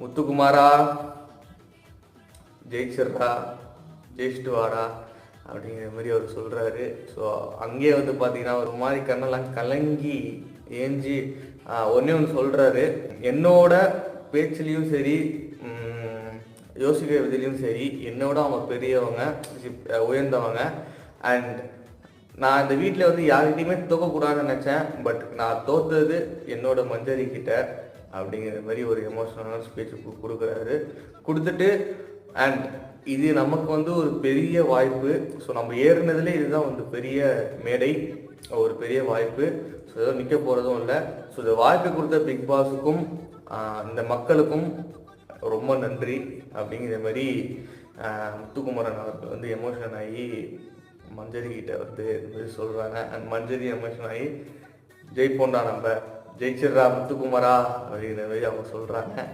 முத்துக்குமாரா ஜெயிச்சிட்றா, ஜெயிச்சுட்டு வாடா அப்படிங்கிற மாதிரி அவர் சொல்கிறாரு. ஸோ அங்கேயே வந்து பார்த்தீங்கன்னா ஒரு மாதிரி கண்ணெல்லாம் கலங்கி ஏஞ்சி ஒன்றே ஒன்று சொல்கிறாரு, என்னோட பேச்சுலேயும் சரி யோசிக்கிற விதிலையும் சரி என்னோட அவங்க பெரியவங்க, உயர்ந்தவங்க. அண்ட் நான் இந்த வீட்டில் வந்து யார்கிட்டையுமே தோக்கக்கூடாதுன்னு நினச்சேன், பட் நான் தோத்தது என்னோட மஞ்சரி கிட்ட அப்படிங்கிற மாதிரி ஒரு எமோஷனலான ஸ்பீச் கொடுக்குறாரு. கொடுத்துட்டு அண்ட் இது நமக்கு வந்து ஒரு பெரிய வாய்ப்பு. ஸோ நம்ம ஏறினதுல இதுதான் வந்து பெரிய மேடை, ஒரு பெரிய வாய்ப்பு. ஸோ ஏதோ நிற்க போகிறதும் இல்லை. ஸோ இந்த வாய்ப்பு கொடுத்த பிக் பாஸுக்கும் இந்த மக்களுக்கும் ரொம்ப நன்றி அப்படிங்கிற மாதிரி முத்துக்குமரன் அவர்கள் வந்து எமோஷன் ஆகி மஞ்சரி கிட்ட வந்து இந்த மாதிரி சொல்கிறாங்க. அண்ட் மஞ்சரி எமோஷன் ஆகி ஜெயிப்போண்டா, நம்ம ஜெயிச்சிட்றா முத்துக்குமரா அப்படிங்கிற மாதிரி அவங்க சொல்கிறாங்க.